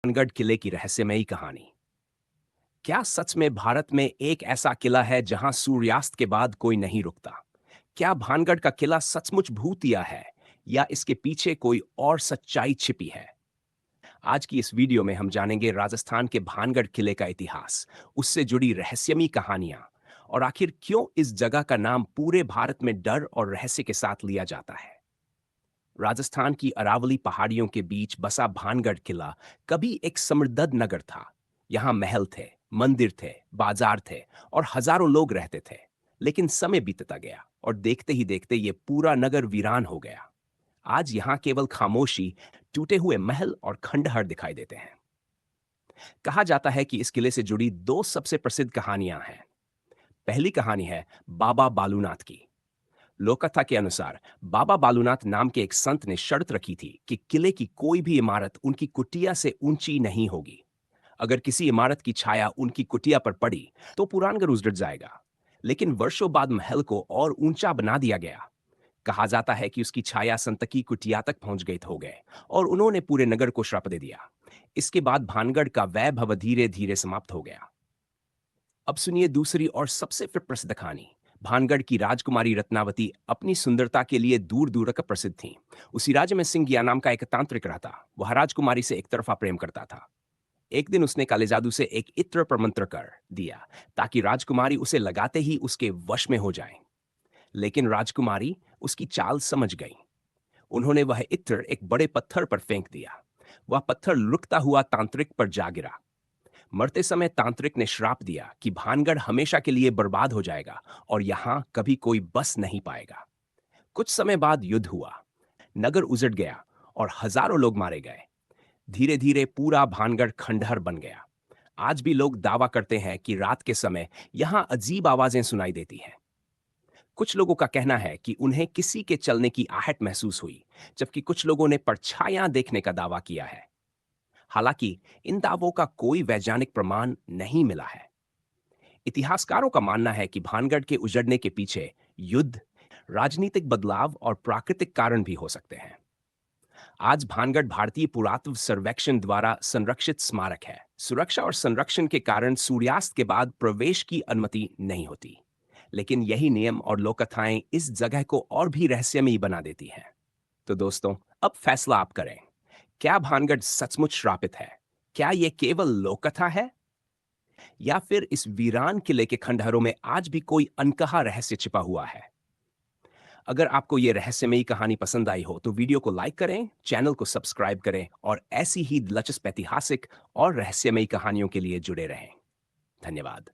भानगढ़ किले की रहस्यमयी कहानी। क्या सच में भारत में एक ऐसा किला है जहां सूर्यास्त के बाद कोई नहीं रुकता? क्या भानगढ़ का किला सचमुच भूतिया है या इसके पीछे कोई और सच्चाई छिपी है? आज की इस वीडियो में हम जानेंगे राजस्थान के भानगढ़ किले का इतिहास, उससे जुड़ी रहस्यमयी कहानियां और आखिर क्यों इस जगह का नाम पूरे भारत में डर और रहस्य के साथ लिया जाता है। राजस्थान की अरावली पहाड़ियों के बीच बसा भानगढ़ किला कभी एक समृद्ध नगर था। यहाँ महल थे, मंदिर थे, बाजार थे और हजारों लोग रहते थे। लेकिन समय बीतता गया और देखते ही देखते ये पूरा नगर वीरान हो गया। आज यहाँ केवल खामोशी, टूटे हुए महल और खंडहर दिखाई देते हैं। कहा जाता है कि इस किले से जुड़ी दो सबसे प्रसिद्ध कहानियां हैं। पहली कहानी है बाबा बालूनाथ की। लोककथा के अनुसार बाबा बालूनाथ नाम के एक संत ने शर्त रखी थी कि किले की कोई भी इमारत उनकी कुटिया से ऊंची नहीं होगी। अगर किसी इमारत की छाया उनकी कुटिया पर पड़ी तो पुरानगढ़ उजड़ जाएगा। लेकिन वर्षों बाद महल को और ऊंचा बना दिया गया। कहा जाता है कि उसकी छाया संत की कुटिया तक पहुंच गई हो गए और उन्होंने पूरे नगर को श्राप दे दिया। इसके बाद भानगढ़ का वैभव धीरे धीरे समाप्त हो गया। अब सुनिए दूसरी और सबसे फिर प्रसिद्ध कहानी। भानगढ़ की राजकुमारी रत्नावती अपनी सुंदरता के लिए दूर दूर तक प्रसिद्ध थीं। उसी राज्य में सिंगिया नाम का एक तांत्रिक रहता। वह राजकुमारी से एक तरफा प्रेम करता था। एक दिन उसने काले जादू से एक इत्र पर मंत्र कर दिया ताकि राजकुमारी उसे लगाते ही उसके वश में हो जाए। लेकिन राजकुमारी उसकी चाल समझ गई। उन्होंने वह इत्र एक बड़े पत्थर पर फेंक दिया। वह पत्थर लुढ़कता हुआ तांत्रिक पर जा गिरा। मरते समय तांत्रिक ने श्राप दिया कि भानगढ़ हमेशा के लिए बर्बाद हो जाएगा और यहां कभी कोई बस नहीं पाएगा। कुछ समय बाद युद्ध हुआ। नगर उजड़ गया और हजारों लोग मारे गए। धीरे धीरे पूरा भानगढ़ खंडहर बन गया। आज भी लोग दावा करते हैं कि रात के समय यहां अजीब आवाजें सुनाई देती हैं। कुछ लोगों का कहना है कि उन्हें किसी के चलने की आहट महसूस हुई, जबकि कुछ लोगों ने परछाइयां देखने का दावा किया है। हालांकि इन दावों का कोई वैज्ञानिक प्रमाण नहीं मिला है। इतिहासकारों का मानना है कि भानगढ़ के उजड़ने के पीछे युद्ध, राजनीतिक बदलाव और प्राकृतिक कारण भी हो सकते हैं। आज भानगढ़ भारतीय पुरातत्व सर्वेक्षण द्वारा संरक्षित स्मारक है। सुरक्षा और संरक्षण के कारण सूर्यास्त के बाद प्रवेश की अनुमति नहीं होती। लेकिन यही नियम और लोक कथाएं इस जगह को और भी रहस्यमयी बना देती हैं। तो दोस्तों, अब फैसला आप करें। क्या भानगढ़ सचमुच श्रापित है? क्या यह केवल लोक कथा है या फिर इस वीरान किले के खंडहरों में आज भी कोई अनकहा रहस्य छिपा हुआ है? अगर आपको यह रहस्यमयी कहानी पसंद आई हो तो वीडियो को लाइक करें, चैनल को सब्सक्राइब करें और ऐसी ही दिलचस्प ऐतिहासिक और रहस्यमयी कहानियों के लिए जुड़े रहें। धन्यवाद।